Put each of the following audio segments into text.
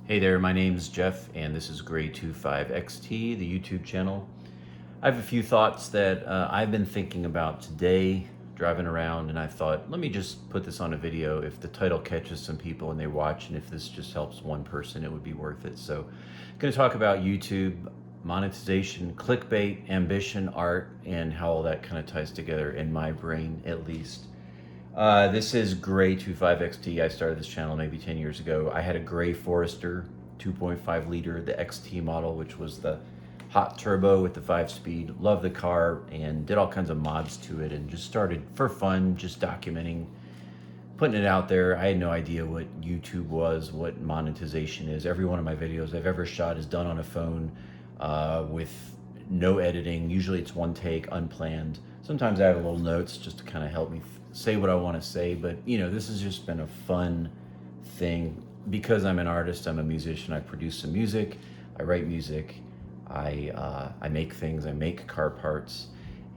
Hey there, my name's Jeff, and this is Gray25XT, the YouTube channel. I have a few thoughts that I've been thinking about today, driving around, and I thought, let me just put this on a video. If the title catches some people and they watch, and if this just helps one person, it would be worth it. So I'm going to talk about YouTube, monetization, clickbait, ambition, art, and how all that kind of ties together in my brain, at least. This is Gray25XT. I started this channel maybe 10 years ago. I had a Gray Forester 2.5 liter, the XT model, which was the hot turbo with the 5-speed. Loved the car and did all kinds of mods to it and just started for fun, just documenting, putting it out there. I had no idea what YouTube was, what monetization is. Every one of my videos I've ever shot is done on a phone with no editing. Usually it's one take, unplanned. Sometimes I have little notes just to kind of help me say what I want to say, but this has just been a fun thing because I'm an artist, I'm a musician, I produce some music, I write music, I make things, I make car parts,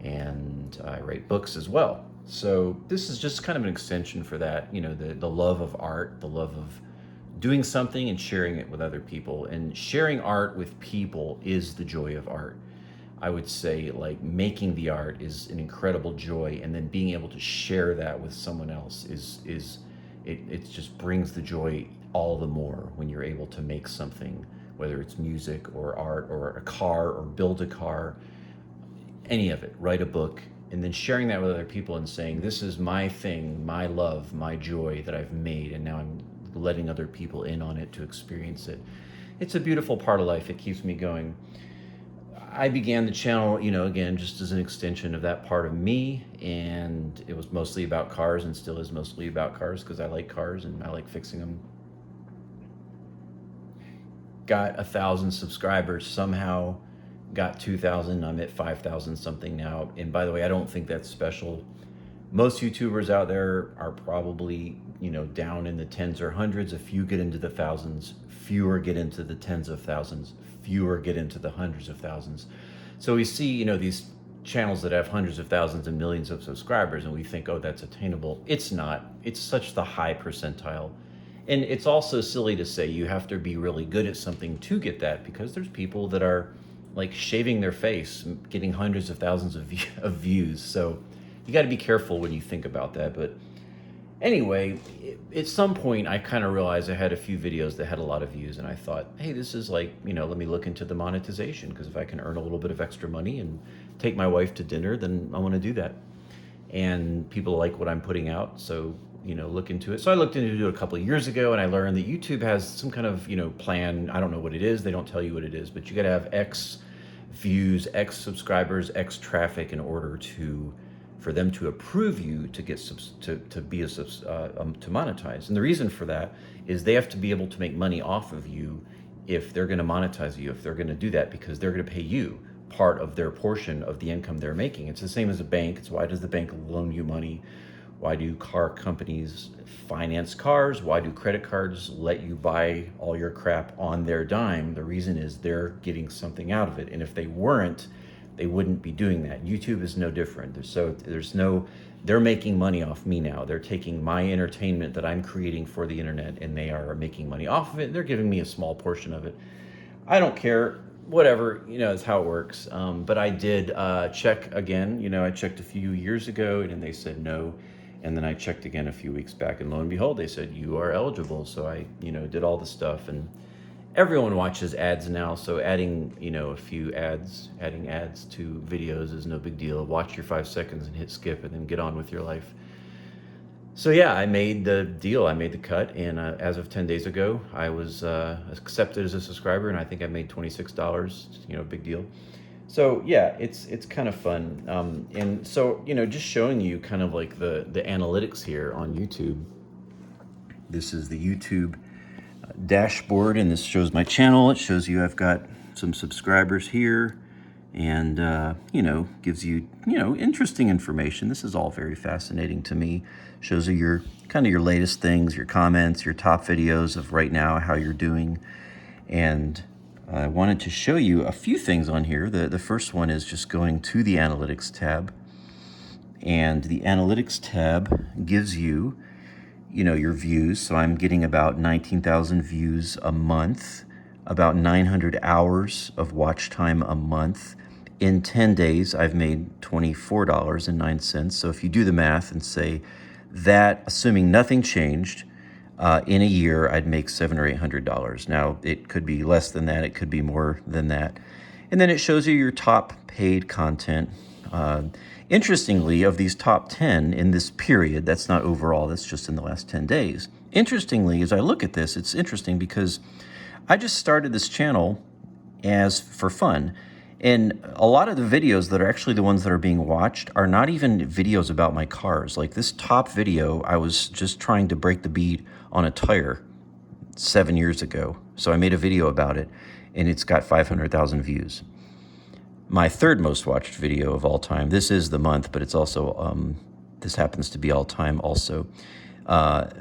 and I write books as well. So this is just kind of an extension for that, the love of art, the love of doing something and sharing it with other people. And sharing art with people is the joy of art. I would say, like, making the art is an incredible joy, and then being able to share that with someone else it just brings the joy all the more when you're able to make something, whether it's music or art or a car or build a car, any of it, write a book, and then sharing that with other people and saying, this is my thing, my love, my joy that I've made, and now I'm letting other people in on it to experience it. It's a beautiful part of life. It keeps me going. I began the channel, again, just as an extension of that part of me, and it was mostly about cars and still is mostly about cars because I like cars and I like fixing them. Got 1,000 subscribers, somehow got 2,000, I'm at 5,000 something now. And by the way, I don't think that's special. Most YouTubers out there are probably, down in the tens or hundreds. A few get into the thousands, fewer get into the tens of thousands, fewer get into the hundreds of thousands. So we see, these channels that have hundreds of thousands and millions of subscribers, and we think, oh, that's attainable. It's not. It's such the high percentile. And it's also silly to say you have to be really good at something to get that, because there's people that are like shaving their face, getting hundreds of thousands of views. So you got to be careful when you think about that. But anyway, at some point I kind of realized I had a few videos that had a lot of views, and I thought, hey, this is like, let me look into the monetization, because if I can earn a little bit of extra money and take my wife to dinner, then I want to do that. And people like what I'm putting out, so look into it. So I looked into it a couple of years ago, and I learned that YouTube has some kind of plan. I don't know what it is. They don't tell you what it is, but you got to have X views, X subscribers, X traffic in order for them to approve you to get to monetize. And the reason for that is they have to be able to make money off of you if they're going to monetize you, if they're going to do that, because they're going to pay you part of their portion of the income they're making. It's the same as a bank. It's why does the bank loan you money? Why do car companies finance cars? Why do credit cards let you buy all your crap on their dime? The reason is they're getting something out of it. And if they weren't, they wouldn't be doing that. YouTube is no different. So they're making money off me now. They're taking my entertainment that I'm creating for the internet, and they are making money off of it. They're giving me a small portion of it. I don't care, whatever, it's how it works. But I did check again. I checked a few years ago, and they said no. And then I checked again a few weeks back, and lo and behold, they said you are eligible. So I, did all the stuff, and everyone watches ads now. So adding, a few ads, adding ads to videos is no big deal. Watch your 5 seconds and hit skip, and then get on with your life. So yeah, I made the deal. I made the cut, and as of 10 days ago, I was accepted as a subscriber, and I think I made $26. Big deal. So yeah, it's kind of fun. And so, just showing you kind of like the analytics here on YouTube. This is the YouTube dashboard, and this shows my channel. It shows you I've got some subscribers here, and gives you interesting information. This is all very fascinating to me. Shows you your latest things, your comments, your top videos of right now, how you're doing. And I wanted to show you a few things on here. The first one is just going to the analytics tab, and the analytics tab gives you your views. So I'm getting about 19,000 views a month, about 900 hours of watch time a month. In 10 days, I've made $24.09. So if you do the math and say that, assuming nothing changed, in a year, I'd make $700 or $800. Now, it could be less than that. It could be more than that. And then it shows you your top paid content. Interestingly, of these top 10 in this period, that's not overall, that's just in the last 10 days. Interestingly, as I look at this, it's interesting because I just started this channel as for fun. And a lot of the videos that are actually the ones that are being watched are not even videos about my cars. Like this top video, I was just trying to break the bead on a tire 7 years ago. So I made a video about it, and it's got 500,000 views. My third most watched video of all time, this is the month, but it's also, this happens to be all time also.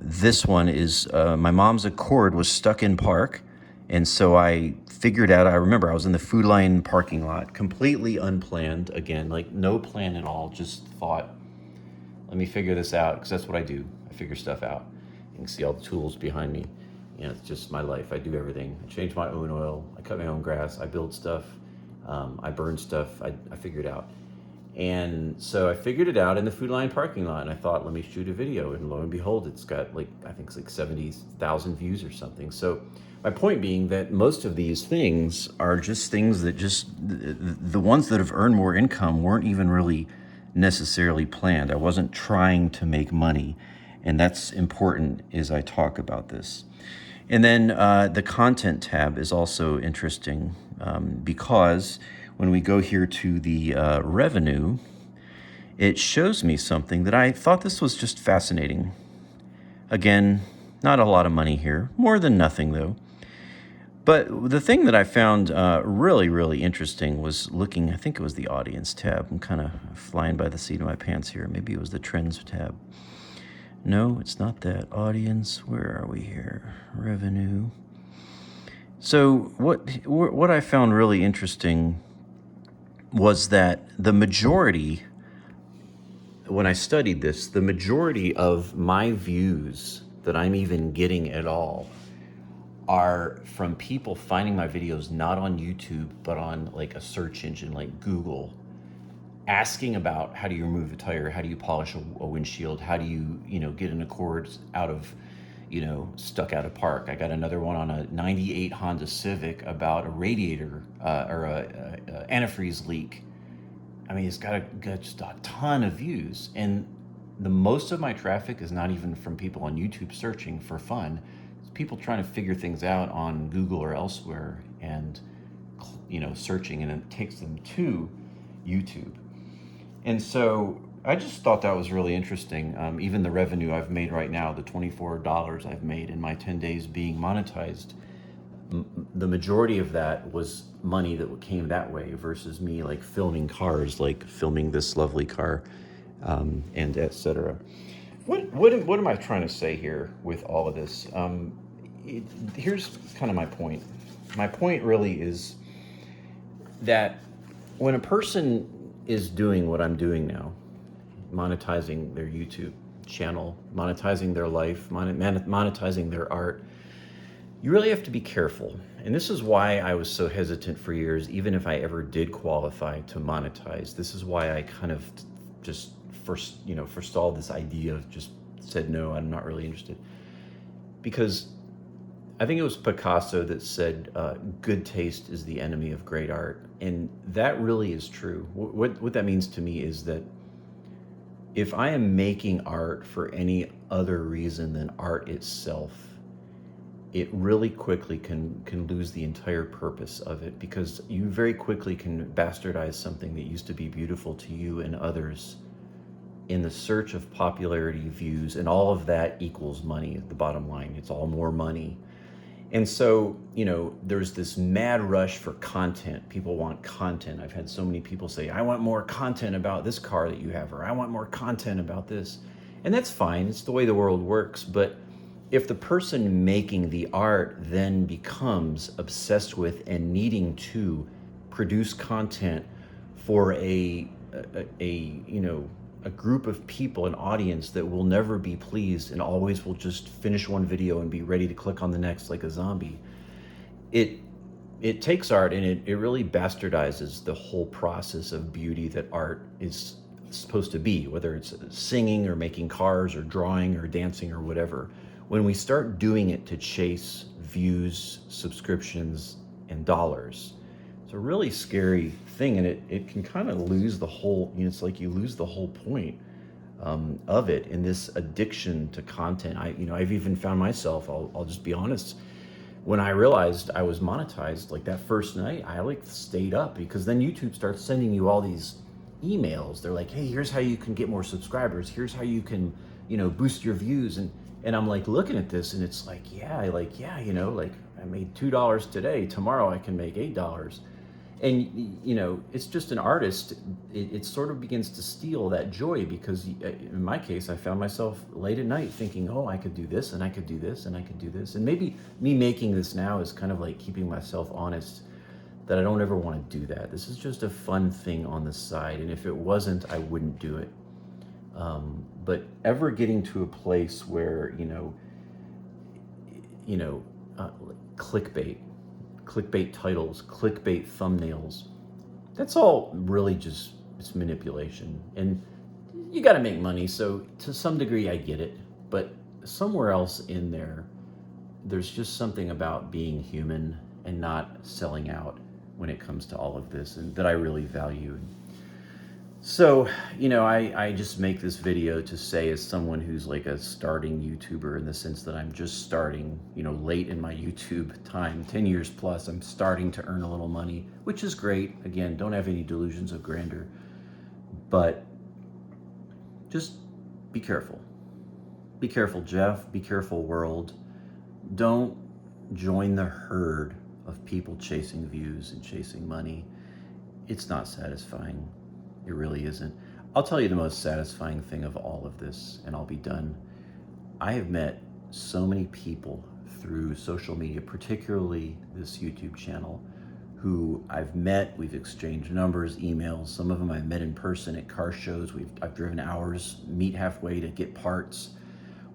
This one is, my mom's Accord was stuck in park. And so I figured out, I remember I was in the Food Lion parking lot, completely unplanned, again, like no plan at all, just thought, let me figure this out, because that's what I do. I figure stuff out. You can see all the tools behind me. It's just my life. I do everything. I change my own oil. I cut my own grass. I build stuff. I burn stuff. I figure it out. And so I figured it out in the Food Lion parking lot, and I thought, let me shoot a video. And lo and behold, it's got like, I think it's like 70,000 views or something. So my point being that most of these things are just things that just, the ones that have earned more income weren't even really necessarily planned. I wasn't trying to make money. And that's important as I talk about this. And then the content tab is also interesting because when we go here to the revenue, it shows me something that I thought this was just fascinating. Again, not a lot of money here, more than nothing though. But the thing that I found really, really interesting was looking, I think it was the audience tab. I'm kind of flying by the seat of my pants here. Maybe it was the trends tab. No, it's not that. Audience, where are we here? Revenue. So what I found really interesting was that the majority, when I studied this, the majority of my views that I'm even getting at all are from people finding my videos not on YouTube, but on like a search engine like Google, asking about how do you remove a tire, how do you polish a windshield, how do you, get an Accord out of, stuck out of park. I got another one on a 98 Honda Civic about a radiator or a antifreeze leak. I mean, it's got just a ton of views. And the most of my traffic is not even from people on YouTube searching for fun. It's people trying to figure things out on Google or elsewhere and, searching, and it takes them to YouTube. And so I just thought that was really interesting. Even the revenue I've made right now, the $24 I've made in my 10 days being monetized, the majority of that was money that came that way versus me like filming cars, like filming this lovely car, and etc. What am I trying to say here with all of this? Here's kind of my point. My point really is that when a person is doing what I'm doing now, monetizing their YouTube channel, monetizing their life, monetizing their art, you really have to be careful. And this is why I was so hesitant for years, even if I ever did qualify to monetize. This is why I kind of just forestalled this idea of just said, no, I'm not really interested. Because I think it was Picasso that said, good taste is the enemy of great art. And that really is true. What that means to me is that if I am making art for any other reason than art itself, it really quickly can lose the entire purpose of it, because you very quickly can bastardize something that used to be beautiful to you and others in the search of popularity, views, and all of that equals money at the bottom line. It's all more money. And so, there's this mad rush for content. People want content. I've had so many people say, I want more content about this car that you have, or I want more content about this. And that's fine. It's the way the world works. But if the person making the art then becomes obsessed with and needing to produce content for a a group of people, an audience that will never be pleased and always will just finish one video and be ready to click on the next like a zombie. It takes art and it really bastardizes the whole process of beauty that art is supposed to be, whether it's singing or making cars or drawing or dancing or whatever. When we start doing it to chase views, subscriptions, and dollars, it's a really scary thing, and it can kind of lose the whole, it's like you lose the whole point of it in this addiction to content. I've even found myself, I'll just be honest, when I realized I was monetized, like that first night, I like stayed up, because then YouTube starts sending you all these emails. They're like, hey, here's how you can get more subscribers. Here's how you can, boost your views. And I'm like looking at this, and it's like, like I made $2 today. Tomorrow I can make $8. And, it's just an artist. It sort of begins to steal that joy, because in my case, I found myself late at night thinking, oh, I could do this and I could do this and I could do this. And maybe me making this now is kind of like keeping myself honest that I don't ever want to do that. This is just a fun thing on the side. And if it wasn't, I wouldn't do it. But ever getting to a place where, clickbait titles, clickbait thumbnails, that's all really just, it's manipulation. And you got to make money. So to some degree, I get it. But somewhere else in there, there's just something about being human and not selling out when it comes to all of this, and that I really value. So, I just make this video to say, as someone who's like a starting YouTuber, in the sense that I'm just starting, late in my YouTube time, 10 years plus, I'm starting to earn a little money, which is great. Again, don't have any delusions of grandeur, but just be careful. Be careful, Jeff. Be careful, world. Don't join the herd of people chasing views and chasing money. It's not satisfying. It really isn't. I'll tell you the most satisfying thing of all of this, and I'll be done. I have met so many people through social media, particularly this YouTube channel, who I've met, we've exchanged numbers, emails. Some of them I've met in person at car shows. I've driven hours, meet halfway to get parts.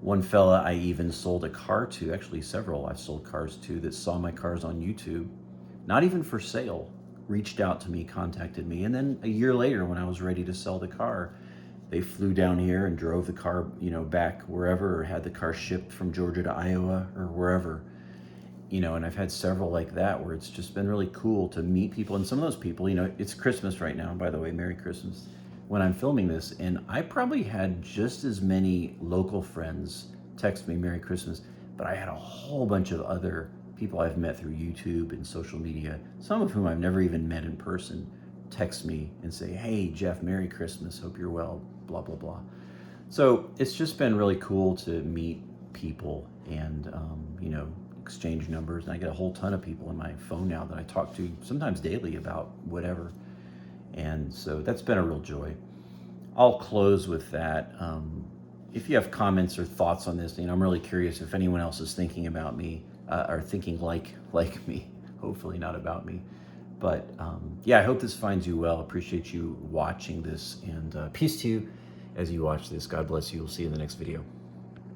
One fella I even sold a car to, actually several I've sold cars to, that saw my cars on YouTube, not even for sale, reached out to me, contacted me. And then a year later, when I was ready to sell the car, they flew down here and drove the car, back wherever, or had the car shipped from Georgia to Iowa or wherever, and I've had several like that, where it's just been really cool to meet people. And some of those people, it's Christmas right now, by the way, Merry Christmas, when I'm filming this. And I probably had just as many local friends text me Merry Christmas, but I had a whole bunch of other people I've met through YouTube and social media, some of whom I've never even met in person, text me and say, hey, Jeff, Merry Christmas, hope you're well, blah, blah, blah. So it's just been really cool to meet people and, exchange numbers. And I get a whole ton of people in my phone now that I talk to sometimes daily about whatever. And so that's been a real joy. I'll close with that. If you have comments or thoughts on this, I'm really curious if anyone else is thinking about me, or thinking like me, hopefully not about me. But I hope this finds you well. Appreciate you watching this, and peace to you as you watch this. God bless you. We'll see you in the next video.